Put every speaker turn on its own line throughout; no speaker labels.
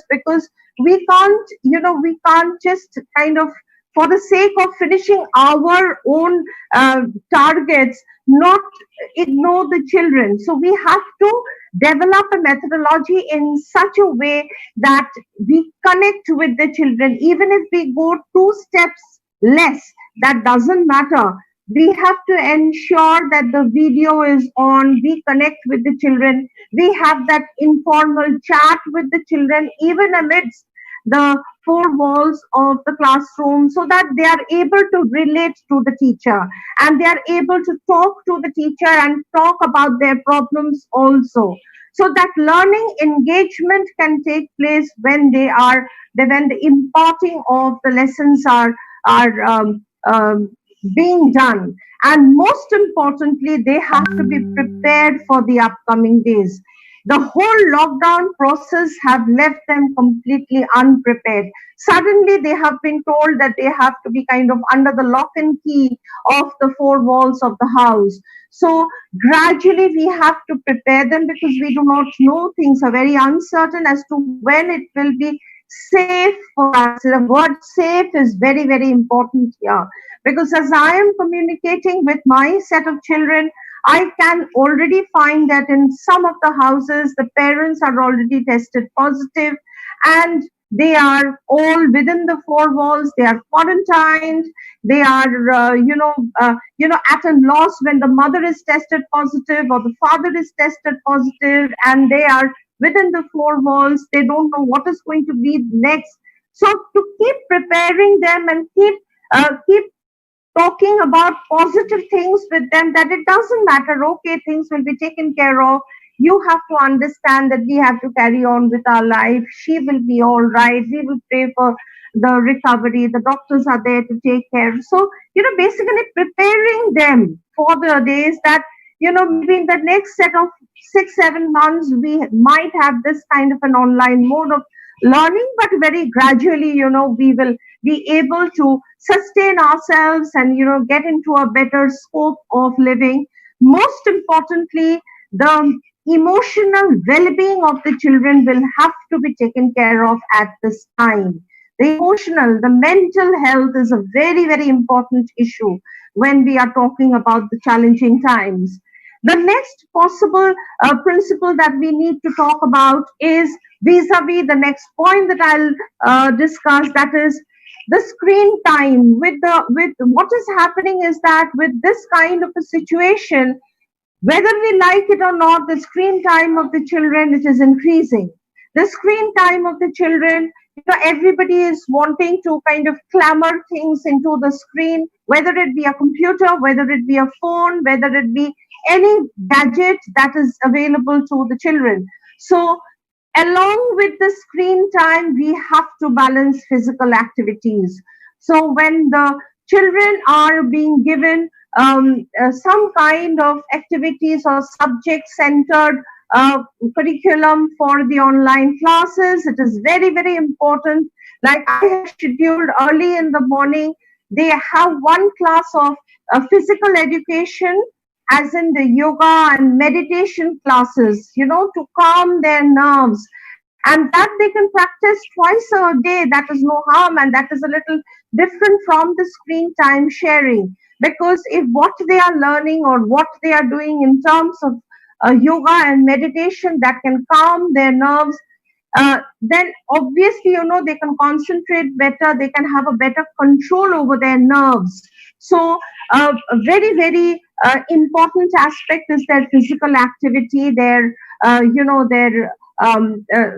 because we can't just kind of, for the sake of finishing our own targets, not ignore the children. So we have to develop a methodology in such a way that we connect with the children. Even if we go two steps less, that doesn't matter. We have to ensure that the video is on, we connect with the children, we have that informal chat with the children, even amidst the four walls of the classroom, so that they are able to relate to the teacher, and they are able to talk to the teacher and talk about their problems also. So that learning engagement can take place when when the imparting of the lessons are being done. And most importantly, they have to be prepared for the upcoming days. The whole lockdown process have left them completely unprepared. Suddenly they have been told that they have to be kind of under the lock and key of the four walls of the house. So gradually we have to prepare them, because we do not know, things are very uncertain as to when it will be safe for us. The word safe is very, very important here, because as I am communicating with my set of children, I can already find that in some of the houses, the parents are already tested positive, and they are all within the four walls. They are quarantined. They are, at a loss when the mother is tested positive or the father is tested positive, and they are within the four walls. They don't know what is going to be next. So to keep preparing them and keep talking about positive things with them, that it doesn't matter, okay, things will be taken care of. You have to understand that we have to carry on with our life. She will be all right. We will pray for the recovery. The doctors are there to take care. So, basically preparing them for the days that, maybe in the next set of 6, 7 months, we might have this kind of an online mode of learning, but very gradually, we will be able to sustain ourselves and, get into a better scope of living. Most importantly, the emotional well-being of the children will have to be taken care of at this time. The emotional, the mental health is a very, very important issue when we are talking about the challenging times. The next possible principle that we need to talk about is vis-a-vis the next point that I'll discuss, that is the screen time. With what is happening is that with this kind of a situation, whether we like it or not, the screen time of the children, it is increasing. The screen time of the children, everybody is wanting to kind of clamor things into the screen, whether it be a computer, whether it be a phone, whether it be any gadget that is available to the children. So along with the screen time, we have to balance physical activities. So when the children are being given some kind of activities or subject centered curriculum for the online classes, it is very, very important. Like I have scheduled early in the morning, they have one class of physical education, as in the yoga and meditation classes, to calm their nerves. And that they can practice twice a day. That is no harm, and that is a little different from the screen time sharing. Because if what they are learning or what they are doing in terms of yoga and meditation that can calm their nerves, then obviously, they can concentrate better, they can have a better control over their nerves. So, a very, very important aspect is their physical activity,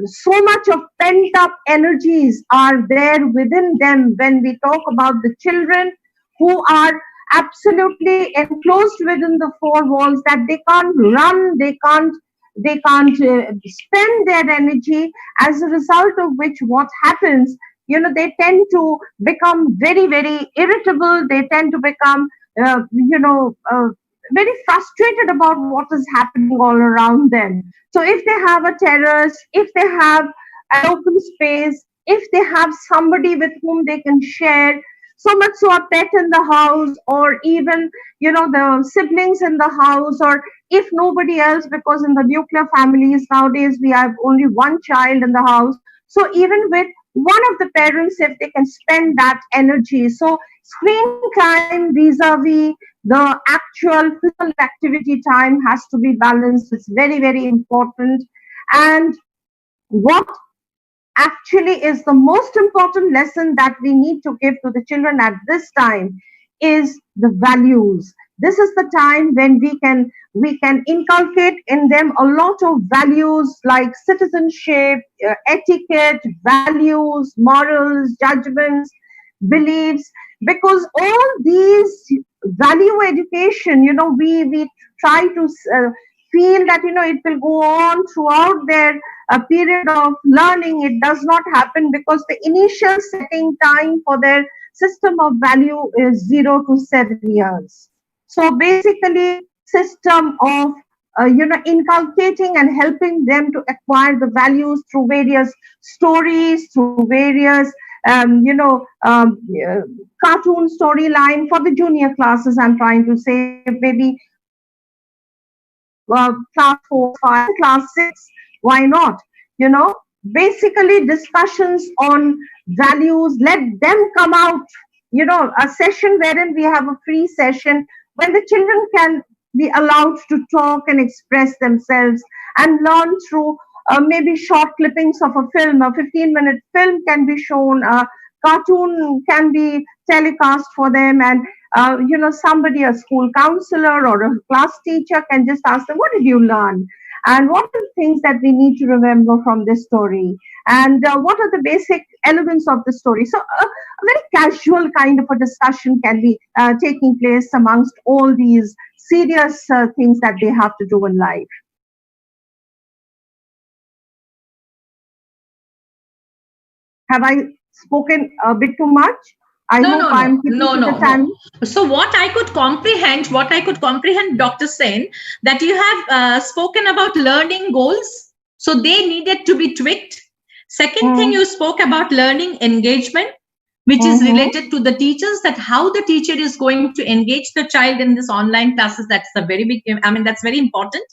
so much of pent up energies are there within them when we talk about the children who are absolutely enclosed within the four walls, that they can't run, they can't spend their energy, as a result of which what happens, they tend to become very, very irritable. They tend to become very frustrated about what is happening all around them. So if they have a terrace, if they have an open space, if they have somebody with whom they can share, so much so a pet in the house, or even the siblings in the house, or if nobody else, because in the nuclear families nowadays we have only one child in the house, So even with one of the parents, if they can spend that energy, so screen time vis-a-vis the actual physical activity time has to be balanced. It's very, very important. And what actually is the most important lesson that we need to give to the children at this time is the values. This is the time when we can inculcate in them a lot of values like citizenship, etiquette, values, morals, judgments, beliefs, because all these value education, we try to feel that it will go on throughout their period of learning. It does not happen because the initial setting time for their system of value is 0 to 7 years. So basically, system of inculcating and helping them to acquire the values through various stories, through various uh, cartoon storyline for the junior classes. I'm trying to say maybe class 4, 5, class 6. Why not? You know, basically discussions on values, let them come out, a session wherein we have a free session when the children can be allowed to talk and express themselves and learn through maybe short clippings of a film. A 15-minute film can be shown, a cartoon can be telecast for them, and somebody, a school counselor or a class teacher, can just ask them, what did you learn? And what are the things that we need to remember from this story? And what are the basic elements of the story? So a very casual kind of a discussion can be taking place amongst all these serious things that they have to do in life. Have I spoken a bit too much? I
No,
hope
no,
I'm
no,
keeping
no,
to the
no,
time.
no. So what I could comprehend, Dr. Sen, that you have spoken about learning goals. So they needed to be tweaked. Second thing,
Mm,
you spoke about learning engagement, which is
mhm,
related to the teachers, that how the teacher is going to engage the child in this online classes. That's a very big, I mean, that's very important.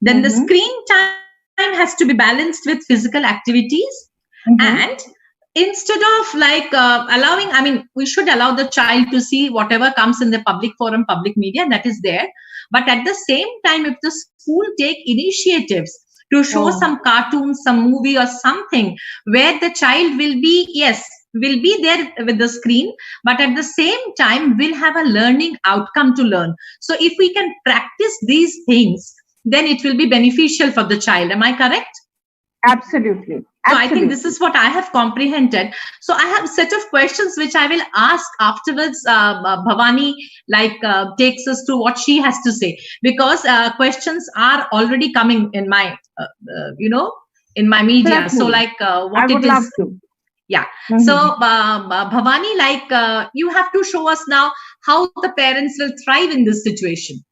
Then the
mhm,
screen time has to be balanced with physical activities. And
mhm.
instead of like allowing, I mean, we should allow the child to see whatever comes in the public forum, public media, that is there. But at the same time, if the school take initiatives to show
Oh,
some cartoons, some movie or something, where the child will be, yes, will be there with the screen, but at the same time will have a learning outcome to learn. So if we can practice these things, then it will be beneficial for the child. Am I correct?
absolutely,
So I think this
absolutely.
is what I have comprehended. So I have a set of questions which I will ask afterwards. Bhavani takes us to what she has to say, because questions are already coming in my in my media. So
Certainly. I
what
would
it
love
is,
to.
yeah. So
Mhm.
Bhavani, you have to show us now how the parents will thrive in this situation.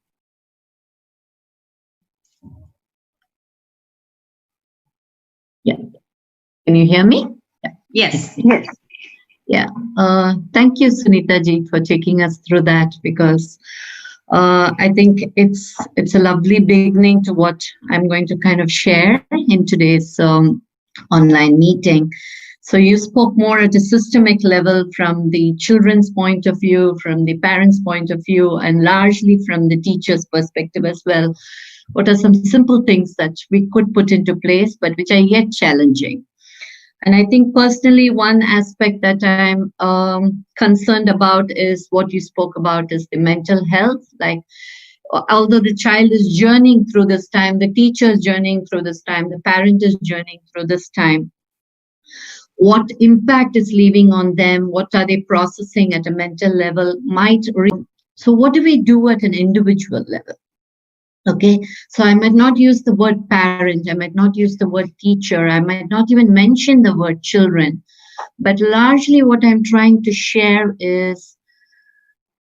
Yeah. Can you hear me? Yeah.
Yes.
Yes.
Yeah. Thank you, Sunita ji, for taking us through that, because I think it's a lovely beginning to what I'm going to kind of share in today's online meeting. So you spoke more at a systemic level from the children's point of view, from the parents' point of view, and largely from the teacher's perspective as well. What are some simple things that we could put into place, but which are yet challenging? And I think personally, one aspect that I'm concerned about is what you spoke about is the mental health. Like, although the child is journeying through this time, the teacher is journeying through this time, the parent is journeying through this time, what impact is leaving on them, what are they processing at a mental level so what do we do at an individual level? Okay, so I might not use the word parent, I might not use the word teacher, I might not even mention the word children, but largely what I'm trying to share is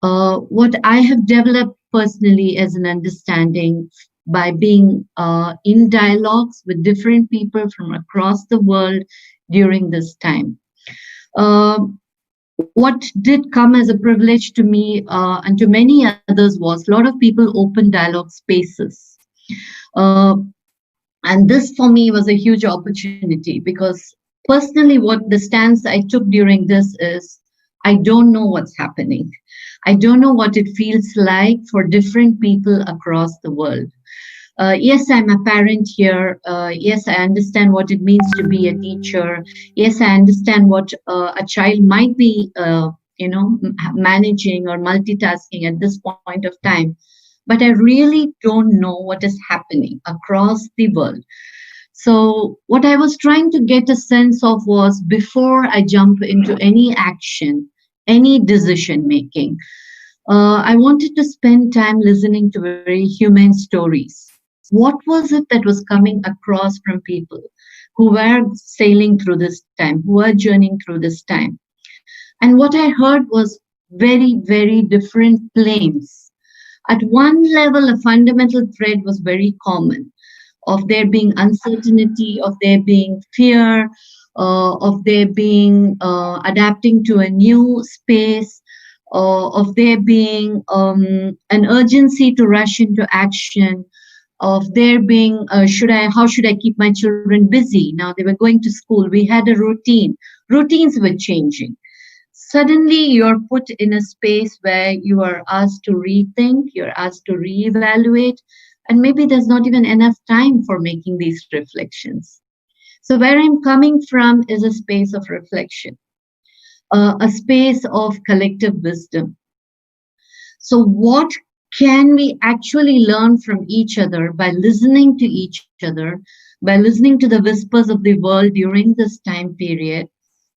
what I have developed personally as an understanding by being in dialogues with different people from across the world during this time. What did come as a privilege to me and to many others was a lot of people open dialogue spaces. Uh, and this for me was a huge opportunity, because Personally, what the stance I took during this is I don't know what's happening. I don't know what it feels like for different people across the world. Yes, I'm a parent here. Yes, I understand what it means to be a teacher. Yes, I understand what a child might be, managing or multitasking at this point of time. But I really don't know what is happening across the world. So, what I was trying to get a sense of was before I jump into any action, any decision making, I wanted to spend time listening to very human stories. What was it that was coming across from people who were sailing through this time, who were journeying through this time? And what I heard was very, very different planes. At one level, a fundamental thread was very common of there being uncertainty, of there being fear, of there being adapting to a new space, of there being an urgency to rush into action, of there being how should I keep my children busy? Now they were going to school. We had a routine. Routines were changing. Suddenly you're put in a space where you are asked to rethink, you're asked to reevaluate, and maybe there's not even enough time for making these reflections. So, where I'm coming from is a space of reflection, a space of collective wisdom. So, what can we actually learn from each other by listening to each other, by listening to the whispers of the world during this time period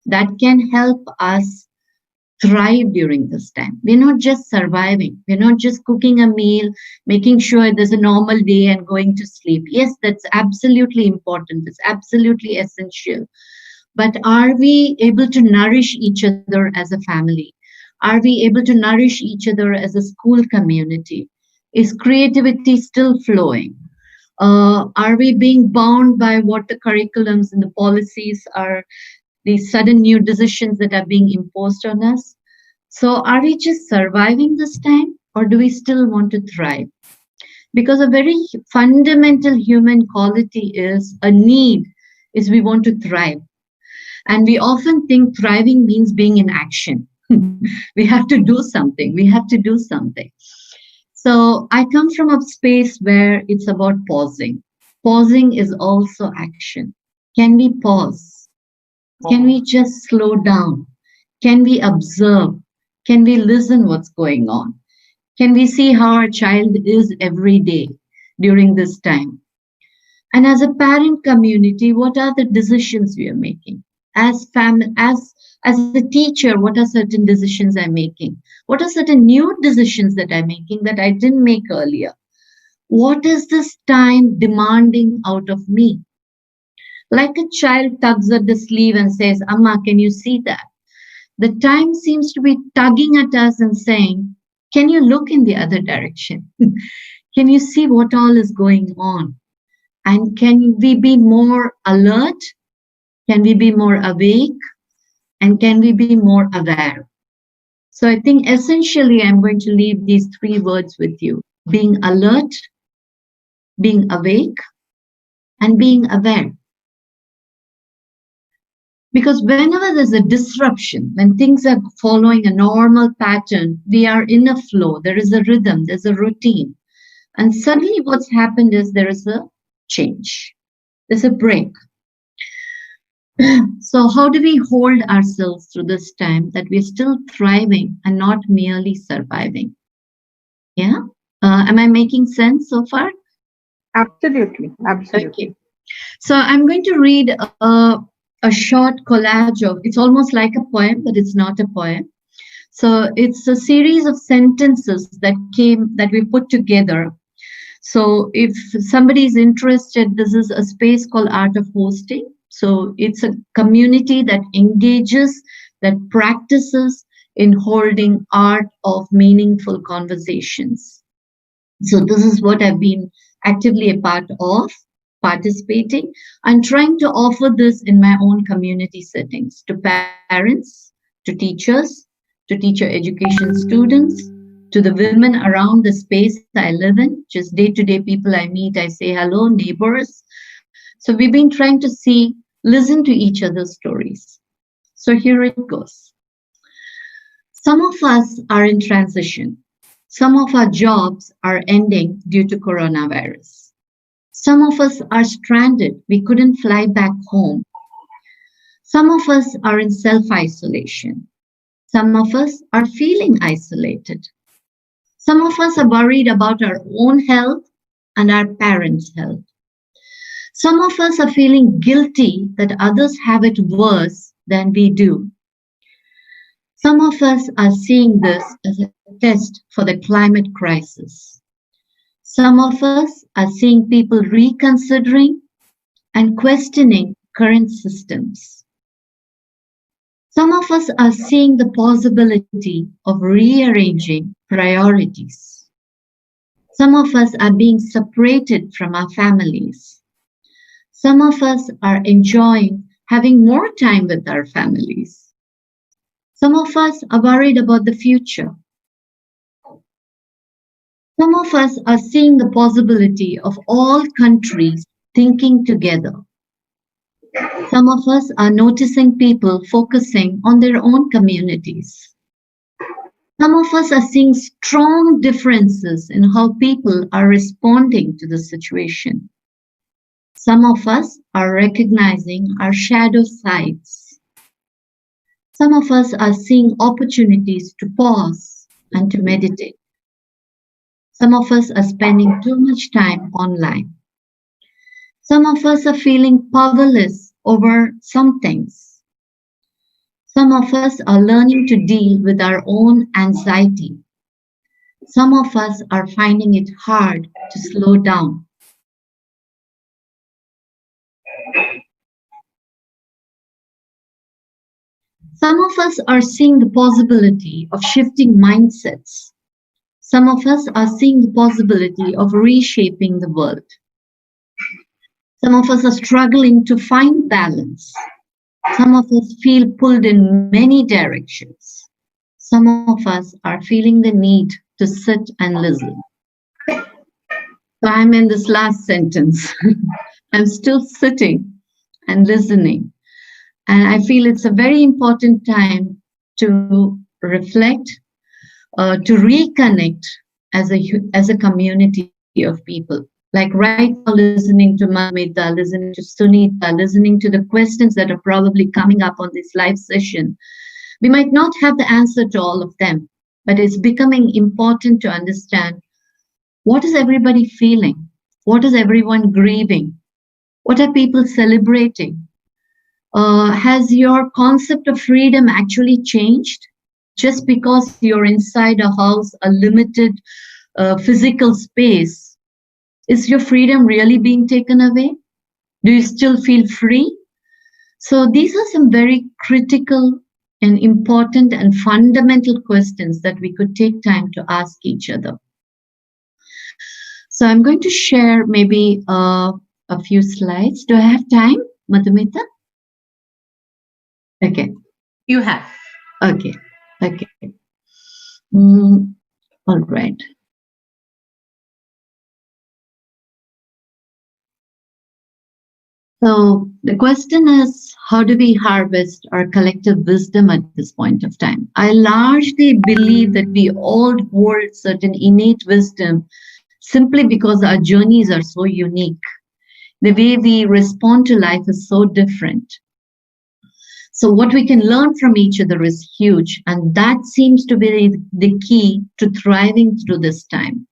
that can help us thrive during this time? We're not just surviving. We're not just cooking a meal, making sure there's a normal day and going to sleep. Yes, that's absolutely important. It's absolutely essential. But are we able to nourish each other as a family? Are we able to nourish each other as a school community? Is creativity still flowing? Are we being bound by what the curriculums and the policies are, these sudden new decisions that are being imposed on us? So, are we just surviving this time or do we still want to thrive? Because a very fundamental human quality is a need, is we want to thrive. And we often think thriving means being in action. We have to do something. We have to do something. So, I come from a space where it's about pausing. Pausing is also action. Can we pause? Can we just slow down? Can we observe? Can we listen what's going on? Can we see how our child is every day during this time? And as a parent community, what are the decisions we are making? As a teacher, what are certain decisions I'm making? What are certain new decisions that I'm making that I didn't make earlier? What is this time demanding out of me? Like a child tugs at the sleeve and says, Amma, can you see that? The time seems to be tugging at us and saying, can you look in the other direction? Can you see what all is going on? And can we be more alert? Can we be more awake? And can we be more aware? So I think essentially I'm going to leave these three words with you: being alert, being awake, and being aware. Because whenever there's a disruption, when things are following a normal pattern, we are in a flow, there is a rhythm, there's a routine. And suddenly what's happened is there is a change, there's a break. So how do we hold ourselves through this time that we're still thriving and not merely surviving? Yeah? Am I making sense so far?
Absolutely. Absolutely.
Okay. So I'm going to read a short collage of, it's almost like a poem, but it's not a poem. So it's a series of sentences that we put together. So if somebody is interested, this is a space called Art of Hosting. So it's a community that engages, that practices in holding art of meaningful conversations. So this is what I've been actively a part of, participating. I'm trying to offer this in my own community settings to parents, to teacher education students, to the women around the space I live in, just day-to-day people I meet. I say hello, neighbors. So we've been trying to see listen to each other's stories. So here it goes. Some of us are in transition. Some of our jobs are ending due to coronavirus. Some of us are stranded. We couldn't fly back home. Some of us are in self-isolation. Some of us are feeling isolated. Some of us are worried about our own health and our parents' health. Some of us are feeling guilty that others have it worse than we do. Some of us are seeing this as a test for the climate crisis. Some of us are seeing people reconsidering and questioning current systems. Some of us are seeing the possibility of rearranging priorities. Some of us are being separated from our families. Some of us are enjoying having more time with our families. Some of us are worried about the future. Some of us are seeing the possibility of all countries thinking together. Some of us are noticing people focusing on their own communities. Some of us are seeing strong differences in how people are responding to the situation. Some of us are recognizing our shadow sides. Some of us are seeing opportunities to pause and to meditate. Some of us are spending too much time online. Some of us are feeling powerless over some things. Some of us are learning to deal with our own anxiety. Some of us are finding it hard to slow down. Some of us are seeing the possibility of shifting mindsets. Some of us are seeing the possibility of reshaping the world. Some of us are struggling to find balance. Some of us feel pulled in many directions. Some of us are feeling the need to sit and listen. So I'm in this last sentence. I'm still sitting and listening. And I feel it's a very important time to reflect, to reconnect as a community of people. Like right now, listening to Madhumita, listening to Sunita, listening to the questions that are probably coming up on this live session. We might not have the answer to all of them, but it's becoming important to understand what is everybody feeling? What is everyone grieving? What are people celebrating? Has your concept of freedom actually changed? Just because you're inside a house, a limited physical space, is your freedom really being taken away? Do you still feel free? So these are some very critical and important and fundamental questions that we could take time to ask each other. So I'm going to share maybe a few slides. Do I have time, Madhumita? Okay.
You have.
Okay. Okay. All right. So the question is, how do we harvest our collective wisdom at this point of time? I largely believe that we all hold certain innate wisdom simply because our journeys are so unique. The way we respond to life is so different. So what we can learn from each other is huge, and that seems to be the key to thriving through this time.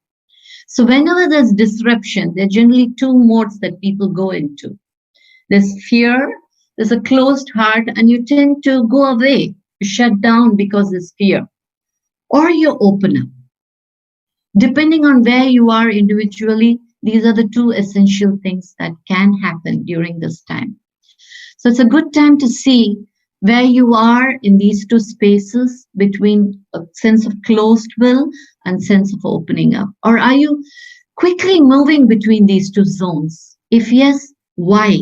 So whenever there's disruption, there are generally two modes that people go into. There's fear, there's a closed heart, and you tend to go away, you shut down because there's fear. Or you open up. Depending on where you are individually, these are the two essential things that can happen during this time. So it's a good time to see where you are in these two spaces between a sense of closed will and sense of opening up. Or are you quickly moving between these two zones? If yes, why?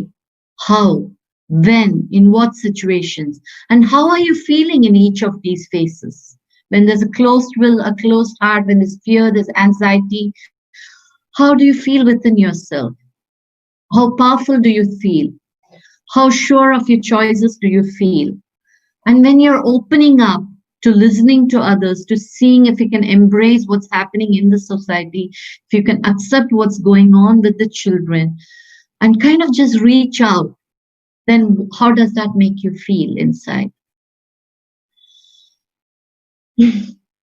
How? When? In what situations? And how are you feeling in each of these phases? When there's a closed will, a closed heart, when there's fear, there's anxiety, how do you feel within yourself? How powerful do you feel? How sure of your choices do you feel? And when you're opening up to listening to others, to seeing if you can embrace what's happening in the society, if you can accept what's going on with the children, and kind of just reach out, then how does that make you feel inside?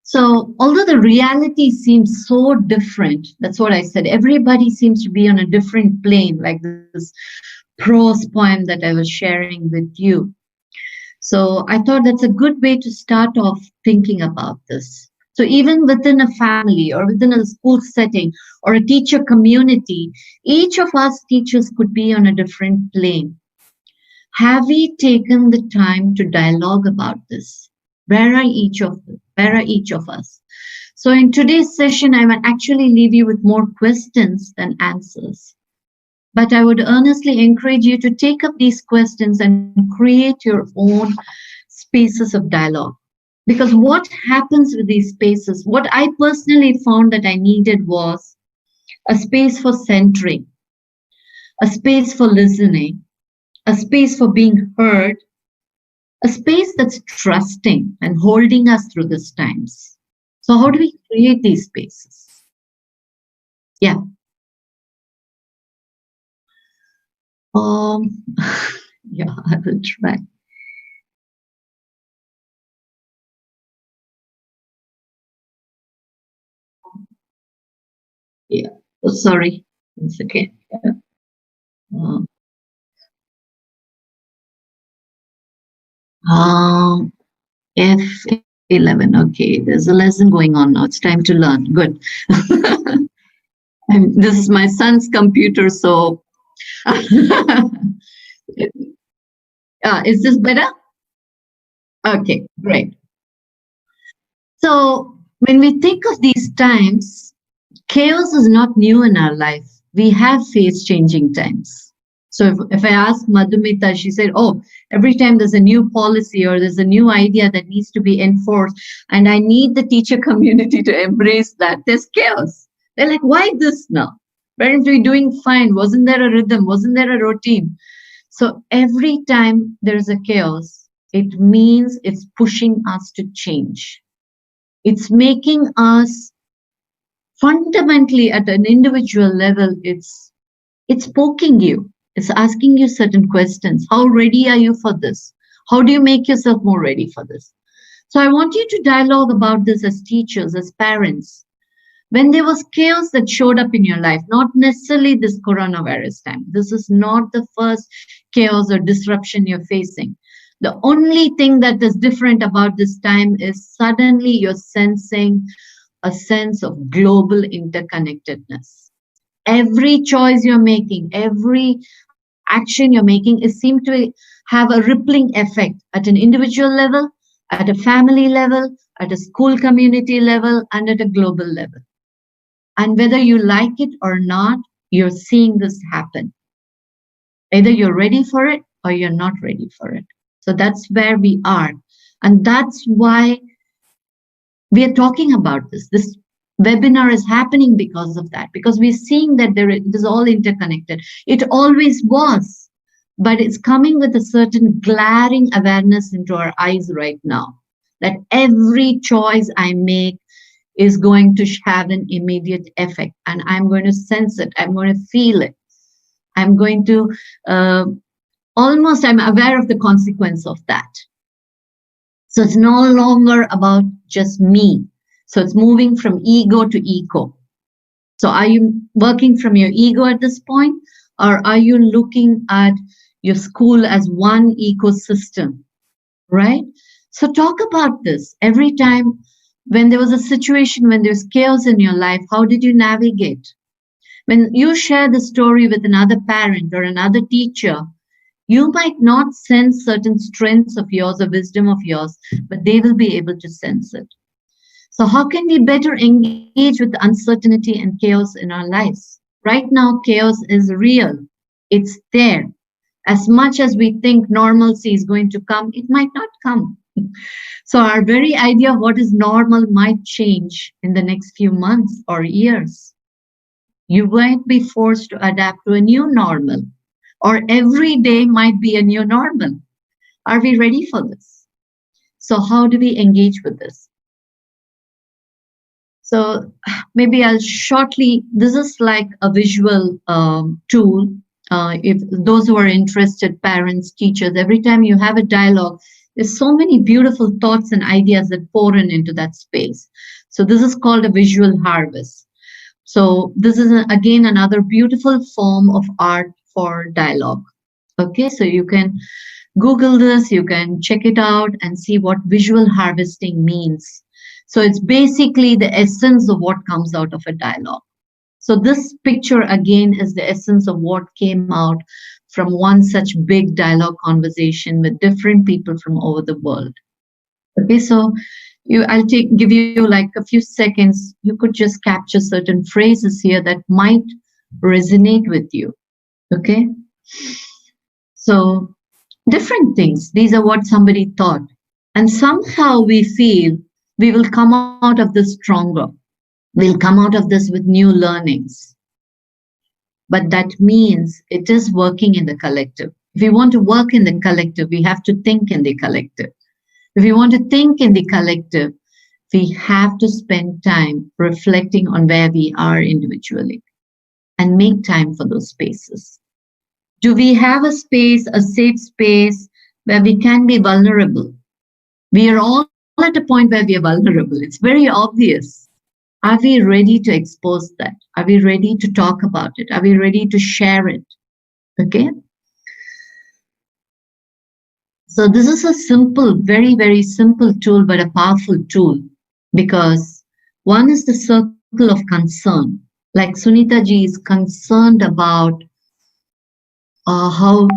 So, although the reality seems so different, that's what I said, everybody seems to be on a different plane, like this prose poem that I was sharing with you. So, I thought that's a good way to start off thinking about this. So, even within a family or within a school setting or a teacher community, each of us teachers could be on a different plane. Have we taken the time to dialogue about this? Where are each of us? So in today's session, I will actually leave you with more questions than answers. But I would earnestly encourage you to take up these questions and create your own spaces of dialogue. Because what happens with these spaces, what I personally found that I needed was a space for centering, a space for listening, a space for being heard, a space that's trusting and holding us through these times. So how do we create these spaces? Yeah. Yeah, I will try. Yeah. Oh, sorry. Once again. Yeah. F11. Okay, there's a lesson going on now. It's time to learn. Good. And this is my son's computer, so is this better? Okay, great. So when we think of these times, chaos is not new in our life. We have faced changing times. So if I ask Madhumita, she said, oh, every time there's a new policy or there's a new idea that needs to be enforced, and I need the teacher community to embrace that, there's chaos. They're like, why this now? Weren't we doing fine? Wasn't there a rhythm? Wasn't there a routine? So every time there's a chaos, it means it's pushing us to change. It's making us fundamentally at an individual level, it's poking you. It's asking you certain questions. How ready are you for this? How do you make yourself more ready for this? So I want you to dialogue about this as teachers, as parents. When there was chaos that showed up in your life, not necessarily this coronavirus time. This is not the first chaos or disruption you're facing. The only thing that is different about this time is suddenly you're sensing a sense of global interconnectedness. Every choice you're making, every action you're making is seem to have a rippling effect at an individual level, at a family level, at a school community level, and at a global level. And whether you like it or not, you're seeing this happen. Either you're ready for it or you're not ready for it. So that's where we are. And that's why we are talking about this. This webinar is happening because of that, because we're seeing that it is all interconnected. It always was, but it's coming with a certain glaring awareness into our eyes right now, that every choice I make is going to have an immediate effect, and I'm going to sense it. I'm going to feel it. I'm going to I'm aware of the consequence of that. So it's no longer about just me. So it's moving from ego to eco. So are you working from your ego at this point, or are you looking at your school as one ecosystem, right? So talk about this. Every time when there was a situation, when there's chaos in your life, how did you navigate? When you share the story with another parent or another teacher, you might not sense certain strengths of yours or wisdom of yours, but they will be able to sense it. So how can we better engage with the uncertainty and chaos in our lives? Right now, chaos is real. It's there. As much as we think normalcy is going to come, it might not come. So our very idea of what is normal might change in the next few months or years. You might be forced to adapt to a new normal, or every day might be a new normal. Are we ready for this? So how do we engage with this? So maybe I'll shortly, this is like a visual tool. If those who are interested, parents, teachers, every time you have a dialogue, there's so many beautiful thoughts and ideas that pour into that space. So this is called a visual harvest. So this is again another beautiful form of art for dialogue. Okay, so you can Google this, you can check it out and see what visual harvesting means. So it's basically the essence of what comes out of a dialogue. So this picture again is the essence of what came out from one such big dialogue conversation with different people from over the world. Okay, so I'll give you like a few seconds. You could just capture certain phrases here that might resonate with you. Okay, so different things. These are what somebody thought, and somehow we feel we will come out of this stronger. We'll come out of this with new learnings. But that means it is working in the collective. If we want to work in the collective, we have to think in the collective. If we want to think in the collective, we have to spend time reflecting on where we are individually and make time for those spaces. Do we have a space, a safe space where we can be vulnerable? We are all at a point where we are vulnerable. It's very obvious. Are we ready to expose that? Are we ready to talk about it? Are we ready to share it? Okay. So this is a simple, very, very simple tool, but a powerful tool, because one is the circle of concern. Like Sunita ji is concerned about how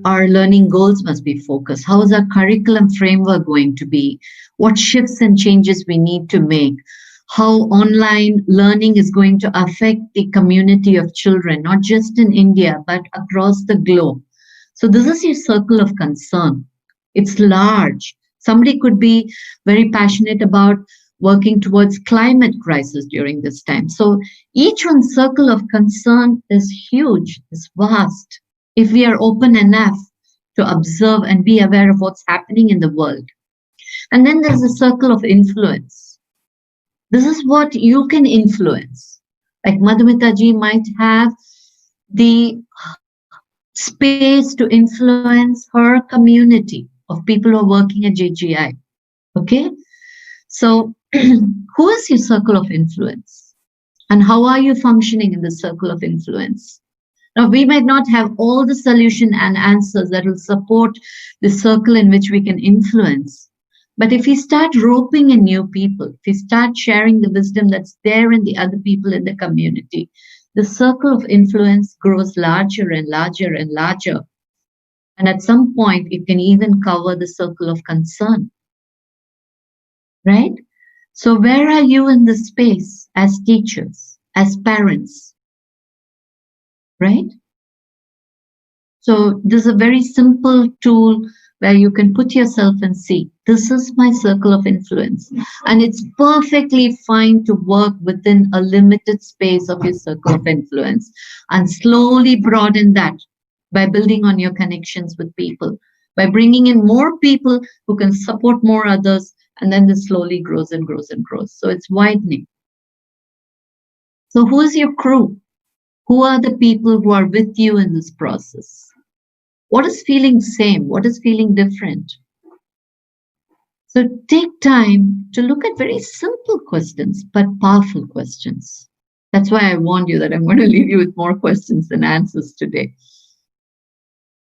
our learning goals must be focused. How is our curriculum framework going to be? What shifts and changes we need to make? How online learning is going to affect the community of children, not just in India, but across the globe. So this is your circle of concern. It's large. Somebody could be very passionate about working towards climate crisis during this time. So each one's circle of concern is huge, is vast, if we are open enough to observe and be aware of what's happening in the world. And then there's a circle of influence. This is what you can influence. Like Madhumita ji might have the space to influence her community of people who are working at JGI. Okay? So who is your circle of influence? And how are you functioning in the circle of influence? Now, we might not have all the solution and answers that will support the circle in which we can influence. But if we start roping in new people, if we start sharing the wisdom that's there in the other people in the community, the circle of influence grows larger and larger and larger. And at some point, it can even cover the circle of concern. Right? So where are you in this space as teachers, as parents? Right? So this is a very simple tool where you can put yourself and see, this is my circle of influence. And it's perfectly fine to work within a limited space of your circle of influence and slowly broaden that by building on your connections with people, by bringing in more people who can support more others, and then this slowly grows and grows and grows. So it's widening. So who is your crew? Who are the people who are with you in this process? What is feeling same? What is feeling different? So take time to look at very simple questions, but powerful questions. That's why I warned you that I'm going to leave you with more questions than answers today.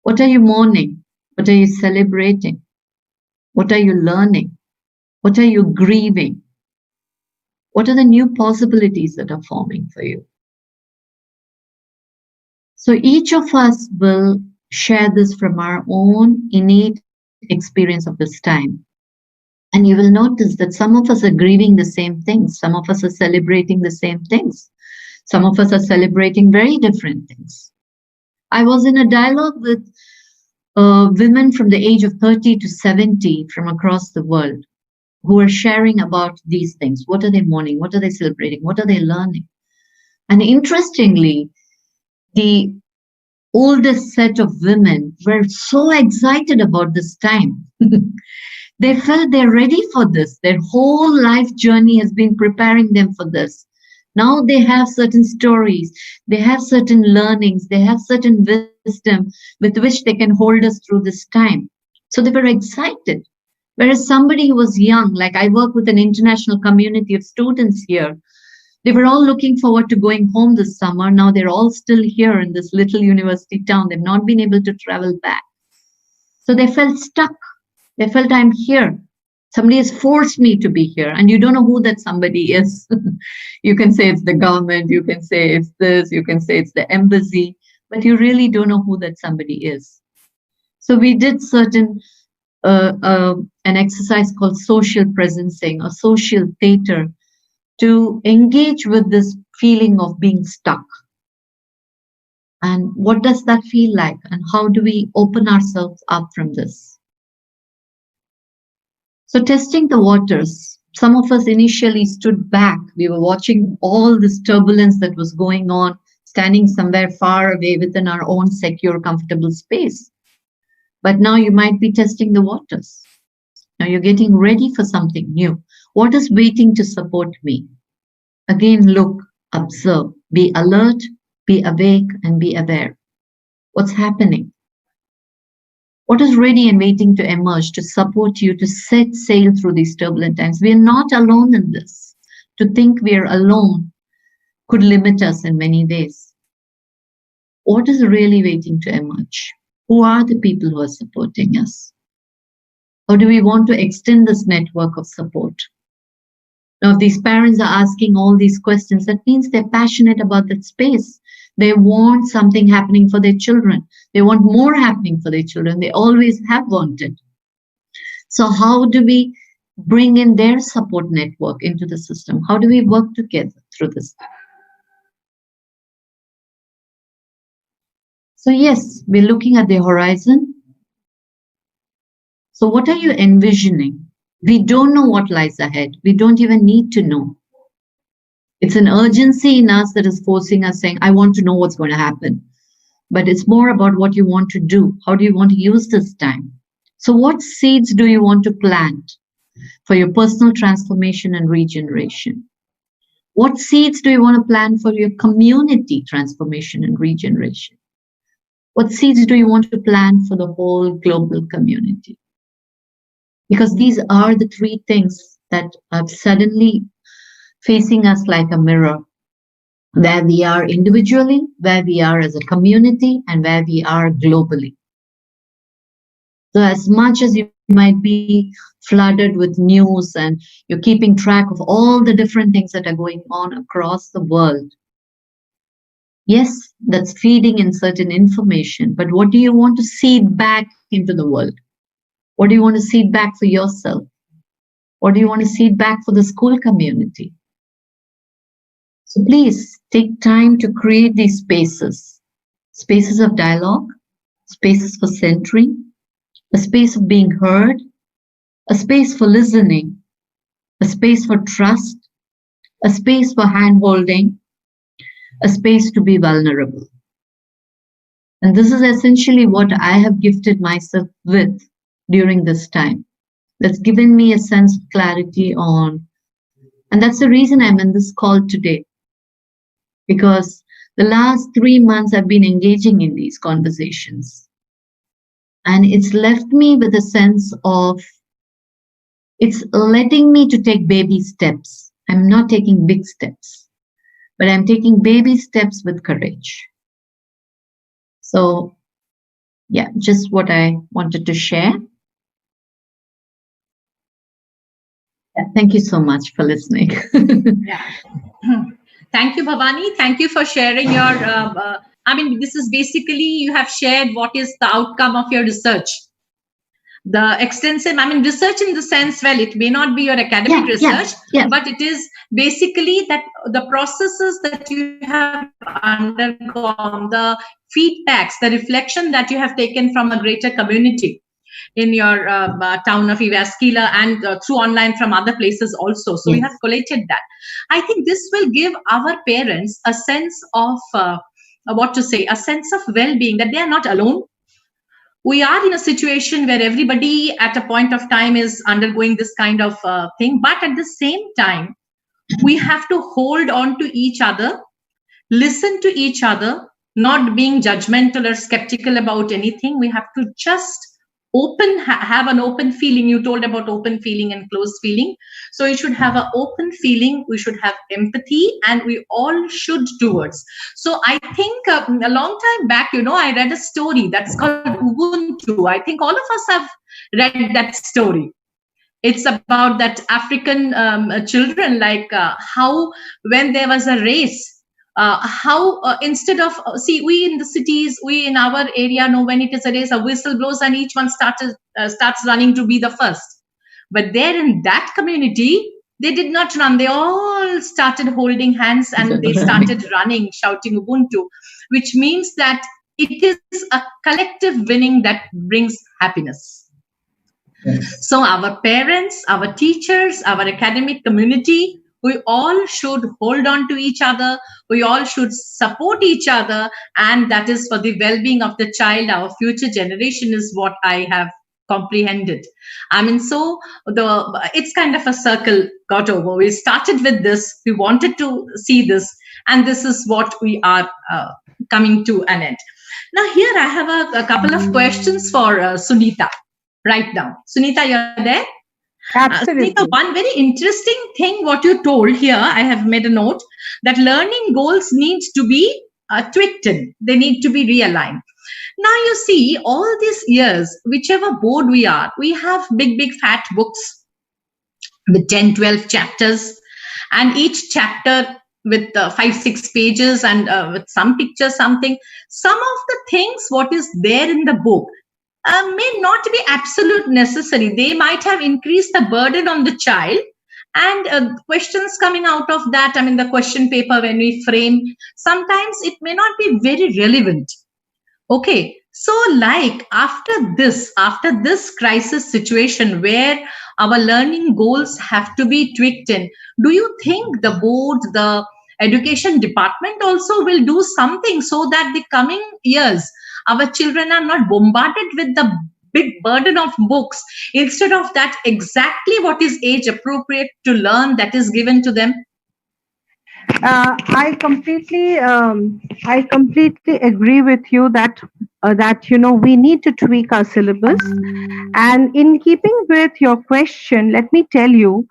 What are you mourning? What are you celebrating? What are you learning? What are you grieving? What are the new possibilities that are forming for you? So each of us will share this from our own innate experience of this time. And you will notice that some of us are grieving the same things. Some of us are celebrating the same things. Some of us are celebrating very different things. I was in a dialogue with women from the age of 30 to 70 from across the world who are sharing about these things. What are they mourning? What are they celebrating? What are they learning? And interestingly, the oldest set of women were so excited about this time. They felt they're ready for this. Their whole life journey has been preparing them for this. Now they have certain stories, they have certain learnings, they have certain wisdom with which they can hold us through this time. So they were excited. Whereas somebody who was young, like I work with an international community of students here, they were all looking forward to going home this summer. Now they're all still here in this little university town. They've not been able to travel back. So they felt stuck. They felt, I'm here. Somebody has forced me to be here. And you don't know who that somebody is. You can say it's the government. You can say it's this. You can say it's the embassy. But you really don't know who that somebody is. So we did an exercise called social presencing or social theater to engage with this feeling of being stuck. And what does that feel like? And how do we open ourselves up from this? So testing the waters, some of us initially stood back. We were watching all this turbulence that was going on, standing somewhere far away within our own secure, comfortable space. But now you might be testing the waters. Now you're getting ready for something new. What is waiting to support me? Again, look, observe, be alert, be awake, and be aware. What's happening? What is ready and waiting to emerge to support you to set sail through these turbulent times? We are not alone in this. To think we are alone could limit us in many ways. What is really waiting to emerge? Who are the people who are supporting us? Or do we want to extend this network of support? Now, if these parents are asking all these questions, that means they're passionate about that space. They want something happening for their children. They want more happening for their children. They always have wanted. So how do we bring in their support network into the system? How do we work together through this? So yes, we're looking at the horizon. So what are you envisioning? We don't know what lies ahead. We don't even need to know. It's an urgency in us that is forcing us saying, I want to know what's going to happen. But it's more about what you want to do. How do you want to use this time? So what seeds do you want to plant for your personal transformation and regeneration? What seeds do you want to plant for your community transformation and regeneration? What seeds do you want to plant for the whole global community? Because these are the three things that are suddenly facing us like a mirror, where we are individually, where we are as a community, and where we are globally. So as much as you might be flooded with news and you're keeping track of all the different things that are going on across the world, yes, that's feeding in certain information, but what do you want to seed back into the world? What do you want to seed back for yourself? What do you want to seed back for the school community? So please take time to create these spaces, spaces of dialogue, spaces for centering, a space of being heard, a space for listening, a space for trust, a space for hand-holding, a space to be vulnerable. And this is essentially what I have gifted myself with during this time. That's given me a sense of clarity on, and that's the reason I'm in this call today. Because the last 3 months I've been engaging in these conversations. And it's left me with a sense of, it's letting me to take baby steps. I'm not taking big steps, but I'm taking baby steps with courage. So, yeah, just what I wanted to share. Yeah, thank you so much for listening.
Yeah. Thank you, Bhavani. Thank you for sharing your, this is basically, you have shared what is the outcome of your research. The extensive, research in the sense, well, it may not be your academic research, but it is basically that the processes that you have undergone, the feedbacks, the reflection that you have taken from a greater community in your town of Jyväskylä and through online from other places also. So we have collated that. I think this will give our parents a sense of what to say, a sense of well-being, that they are not alone. We are in a situation where everybody at a point of time is undergoing this kind of thing, but at the same time, we have to hold on to each other, listen to each other, not being judgmental or skeptical about anything. We have to just have an open feeling. You told about open feeling and closed feeling. So you should have an open feeling. We should have empathy, and we all should towards. So I think a long time back, I read a story that's called Ubuntu. I think all of us have read that story. It's about that African children, like how when there was a race, how instead of see, we in the cities, we in our area know when it is a race, a whistle blows and each one starts running to be the first. But there in that community, they did not run. They all started holding hands and they started running, shouting Ubuntu, which means that it is a collective winning that brings happiness. Yes. So our parents, our teachers, our academic community, we all should hold on to each other. We all should support each other. And that is for the well-being of the child. Our future generation is what I have comprehended. I mean, so it's kind of a circle got over. We started with this. We wanted to see this. And this is what we are coming to an end. Now, here I have a couple of questions for Sunita right now. Sunita, you're there?
Absolutely.
Sunita, one very interesting thing what you told here, I have made a note, that learning goals need to be tweaked in. They need to be realigned. Now, you see, all these years, whichever board we are, we have big fat books with 10, 12 chapters, and each chapter with 5-6 pages and with some pictures, something. Some of the things what is there in the book may not be absolute necessary. They might have increased the burden on the child, and questions coming out of that, I mean, the question paper when we frame, sometimes it may not be very relevant. Okay, so like after this crisis situation where our learning goals have to be tweaked in, do you think the board, the education department also will do something so that the coming years our children are not bombarded with the big burden of books? Instead of that, exactly what is age appropriate to learn, that is given to them?
I completely agree with you that we need to tweak our syllabus. And in keeping with your question, let me tell you,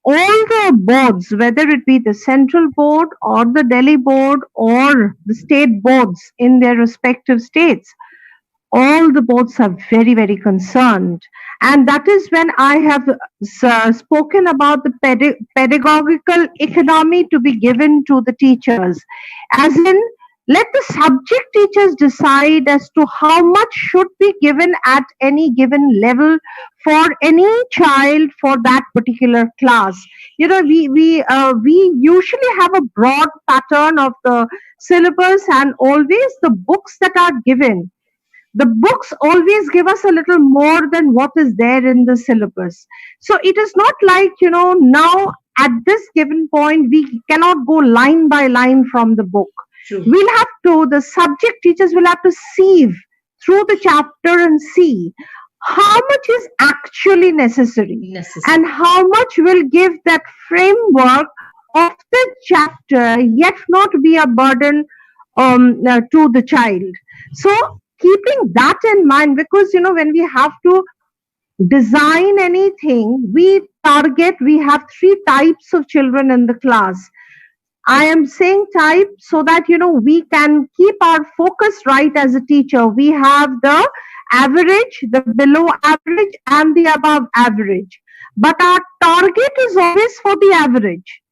all the boards, whether it be the central board or the Delhi board or the state boards in their respective states, all the boards are very concerned. And that is when I have spoken about the pedagogical economy to be given to the teachers, as in, let the subject teachers decide as to how much should be given at any given level for any child for that particular class. We usually have a broad pattern of the syllabus, and always the books that are given, the books always give us a little more than what is there in the syllabus. So it is not like, now at this given point, we cannot go line by line from the book.
True.
The subject teachers will have to sieve through the chapter and see how much is actually necessary. And how much will give that framework of the chapter, yet not be a burden to the child. So keeping that in mind, because when we have to design anything, we have 3 types of children in the class. I am saying type so that we can keep our focus right as a teacher. We have the average, the below average, and the above average. But our target is always for the average.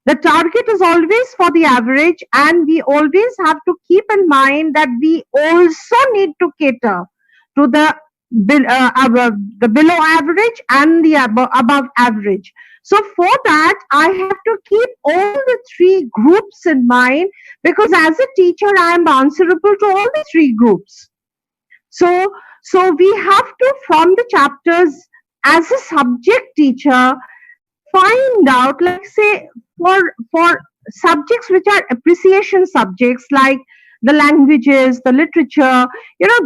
The target is always for the average, and we always have to keep in mind that we also need to cater to the below average and the above average. So for that, I have to keep all the 3 groups in mind, because as a teacher, I am answerable to all the 3 groups. So we have to, from the chapters, as a subject teacher, find out, like say, for subjects which are appreciation subjects, like the languages, the literature.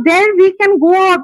There we can go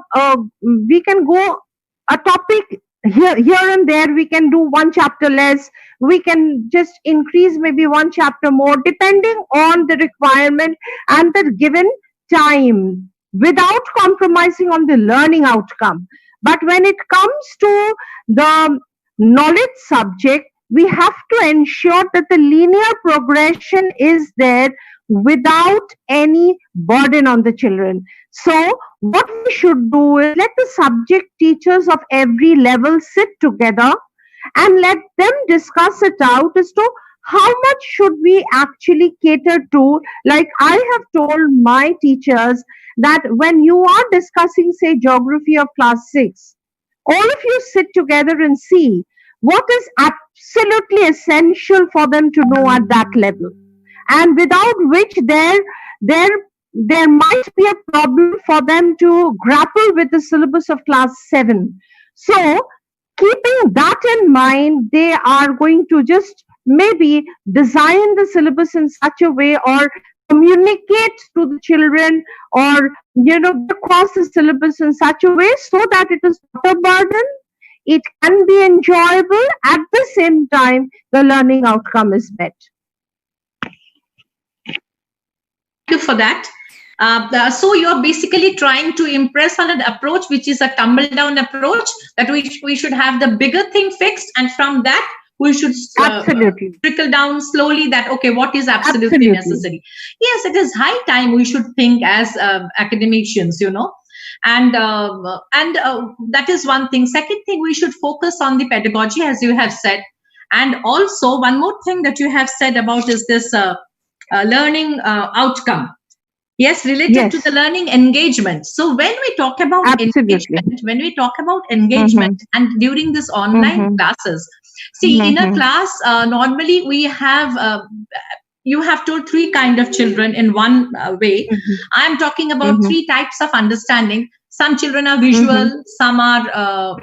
a topic here and there. We can do one chapter less. We can just increase maybe one chapter more, depending on the requirement and the given time, without compromising on the learning outcome. But when it comes to the knowledge subject, we have to ensure that the linear progression is there without any burden on the children. So, what we should do is let the subject teachers of every level sit together and let them discuss it out as to how much should we actually cater to. Like I have told my teachers that when you are discussing, say, geography of class 6, all of you sit together and see what is absolutely essential for them to know at that level, and without which there there might be a problem for them to grapple with the syllabus of class 7. So keeping that in mind, they are going to just maybe design the syllabus in such a way, or communicate to the children, or across the syllabus in such a way so that it is not a burden, it can be enjoyable, at the same time the learning outcome is met.
Thank you for that. So you're basically trying to impress on an approach which is a tumble down approach, that we should have the bigger thing fixed, and from that we should
Absolutely.
trickle down slowly that, okay, what is absolutely necessary. Yes, it is high time we should think as academicians, and that is one thing. Second thing, we should focus on the pedagogy, as you have said. And also one more thing that you have said about is this learning outcome. Yes, related to the learning engagement. So when we talk about engagement, and during this online classes, see, in a class, normally we have, you have told 3 kind of children in one way. I'm talking about 3 types of understanding. Some children are visual, some are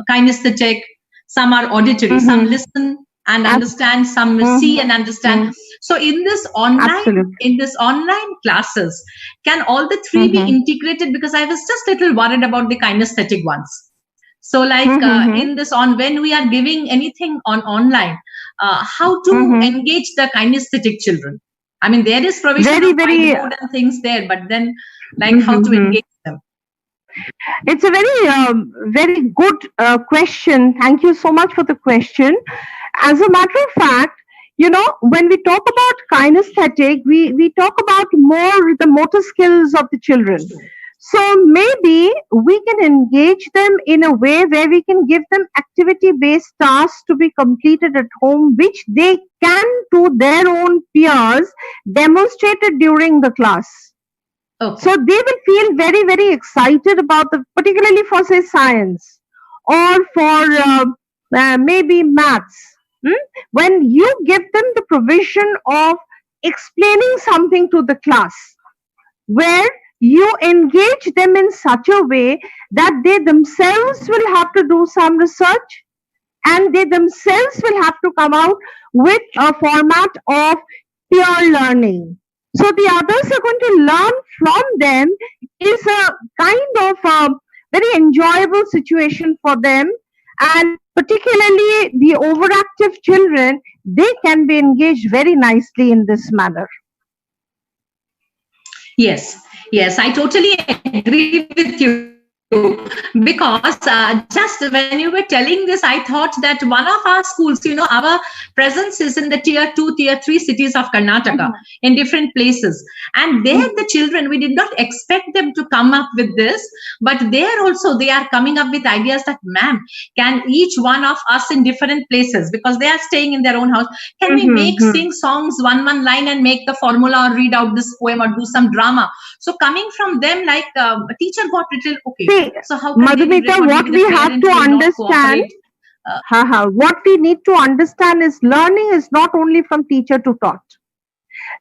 kinesthetic, some are auditory, some listen and understand, some see and understand. So in this online classes, can all the 3 be integrated? Because I was just a little worried about the kinesthetic ones. So like in this when we are giving anything on online, how to engage the kinesthetic children? I mean, there is provision of whiteboard and things there, but then like how to engage them?
It's a very good question. Thank you so much for the question. As a matter of fact, when we talk about kinesthetic, we talk about more the motor skills of the children. So maybe we can engage them in a way where we can give them activity-based tasks to be completed at home, which they can, to their own peers, demonstrated during the class. Okay. So they will feel very, very excited about particularly for, say, science, or for maybe maths. When you give them the provision of explaining something to the class, where you engage them in such a way that they themselves will have to do some research, and they themselves will have to come out with a format of peer learning. So the others are going to learn from them, is a kind of a very enjoyable situation for them. And particularly the overactive children, they can be engaged very nicely in this manner.
Yes, I totally agree with you. Because just when you were telling this, I thought that one of our schools, our presence is in the tier 2, tier 3 cities of Karnataka, in different places. And there the children, we did not expect them to come up with this, but there also they are coming up with ideas that, ma'am, can each one of us in different places, because they are staying in their own house, can we sing songs one line and make the formula, or read out this poem, or do some drama? So coming from them, like a teacher got little, okay. So how can
Madhumita, what we have to understand, what we need to understand is learning is not only from teacher to taught.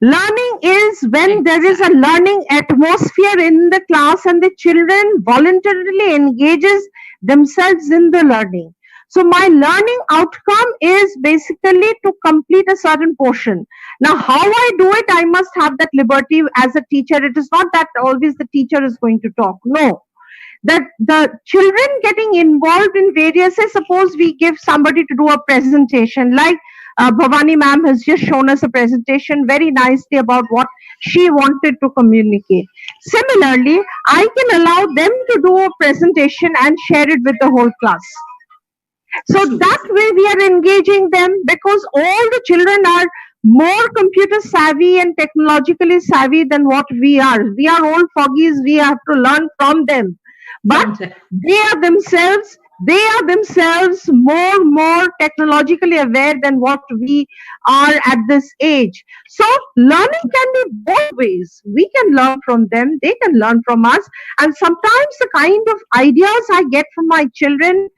Learning is when there is a learning atmosphere in the class and the children voluntarily engages themselves in the learning. So my learning outcome is basically to complete a certain portion. Now, how I do it, I must have that liberty as a teacher. It is not that always the teacher is going to talk. No, that the children getting involved in various, say suppose we give somebody to do a presentation, like Bhavani ma'am has just shown us a presentation very nicely about what she wanted to communicate. Similarly, I can allow them to do a presentation and share it with the whole class. So that way we are engaging them, because all the children are more computer savvy and technologically savvy than what we are. We are all foggies. We have to learn from them. But they are themselves more technologically aware than what we are at this age. So learning can be both ways. We can learn from them, they can learn from us. And sometimes the kind of ideas I get from my children,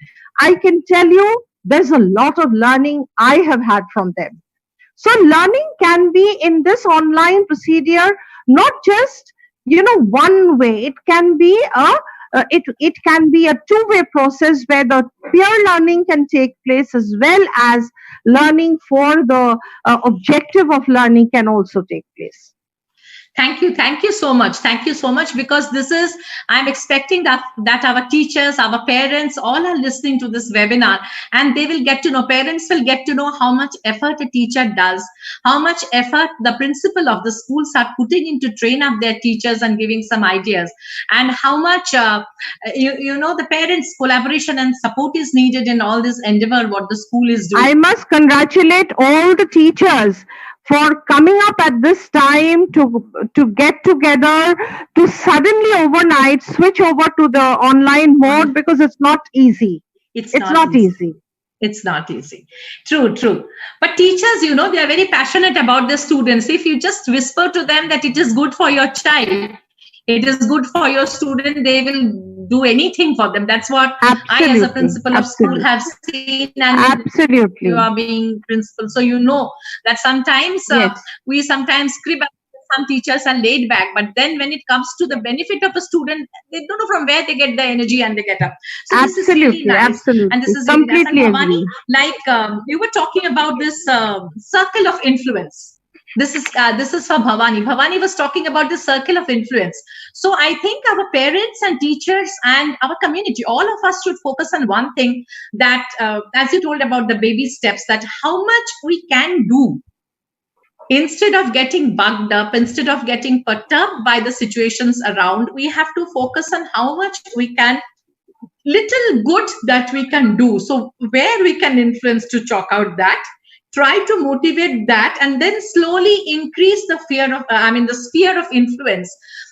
I can tell you there's a lot of learning I have had from them. So learning can be in this online procedure, not just, one way. It can be it can be a two-way process where the peer learning can take place, as well as learning for the objective of learning can also take place.
Thank you so much, because this is, I'm expecting that our teachers, our parents, all are listening to this webinar, and they will get to know, parents will get to know how much effort a teacher does, how much effort the principal of the schools are putting in to train up their teachers and giving some ideas, and how much the parents' collaboration and support is needed in all this endeavor what the school is doing.
I must congratulate all the teachers for coming up at this time to get together, to suddenly overnight switch over to the online mode, because it's not easy. It's not easy.
It's not easy. True. But teachers, they are very passionate about the students. If you just whisper to them that it is good for your child, it is good for your student, they will do anything for them. That's what I, as a principal of school, have seen. And
absolutely,
you are being principal, so that sometimes we sometimes crib. Some teachers are laid back, but then when it comes to the benefit of a student, they don't know from where they get the energy and they get up. So
absolutely,
this is really nice.
Absolutely,
and this is
completely
really nice. And
agree.
Bhavani, you were talking about this circle of influence. This is for Bhavani. Bhavani was talking about the circle of influence. So I think our parents and teachers and our community, all of us should focus on one thing, that as you told about the baby steps, that how much we can do instead of getting bugged up, instead of getting perturbed by the situations around. We have to focus on how much we can, little good that we can do. So where we can influence, to chalk out that, try to motivate that, and then slowly increase the the sphere of influence.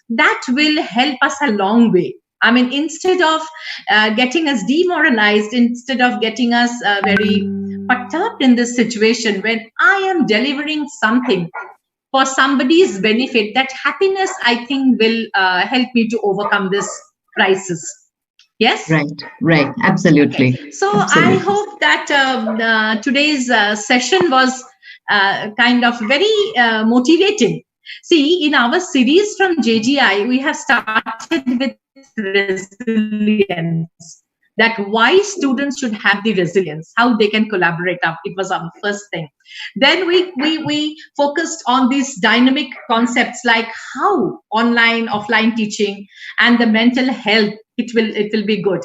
That will help us a long way. Instead of getting us demoralized, instead of getting us very perturbed in this situation, when I am delivering something for somebody's benefit, that happiness, I think, will help me to overcome this crisis. Yes?
Right. Absolutely.
Okay. So
absolutely.
I hope that today's session was kind of very motivating. See, in our series from JGI, we have started with resilience. That why students should have the resilience, how they can collaborate up. It was our first thing. Then we focused on these dynamic concepts, like how online, offline teaching and the mental health, it will be good.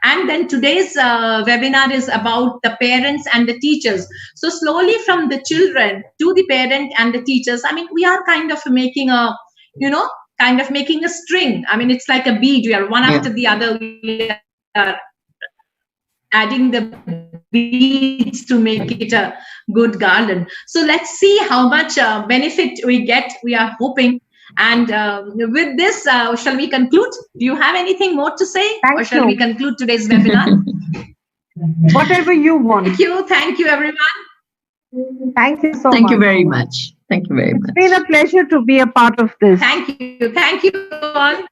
And then today's webinar is about the parents and the teachers. So slowly from the children to the parent and the teachers, we are kind of making a, making a string. It's like a bead. We are one after the other. We are adding the beads to make it a good garland. So let's see how much benefit we get. We are hoping. And with this, shall we conclude? Do you have anything more to say?
Thank
or shall
you.
we conclude today's webinar?
Whatever you want.
Thank you, everyone.
Thank you so much.
Thank you very much. Thank you very much.
It's been a pleasure to be a part of this.
Thank you all.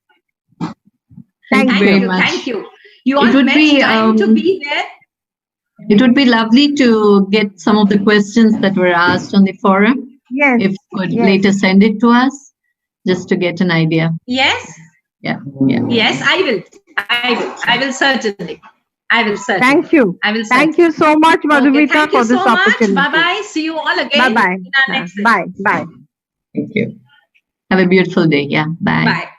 Thank you very much.
Thank you. You all made time to be there.
It would be lovely to get some of the questions that were asked on the forum.
Yes.
If you could later send it to us, just to get an idea.
Yes.
Yeah.
Yes, I will certainly. I will certainly.
Thank you.
I will
Thank
certainly.
you so much, Madhumita,
Thank
for
you
this
so much.
opportunity.
Bye-bye. See you all again
Bye-bye.
in our next session.
Bye. Bye.
Thank you. Have a beautiful day. Yeah. Bye.
Bye.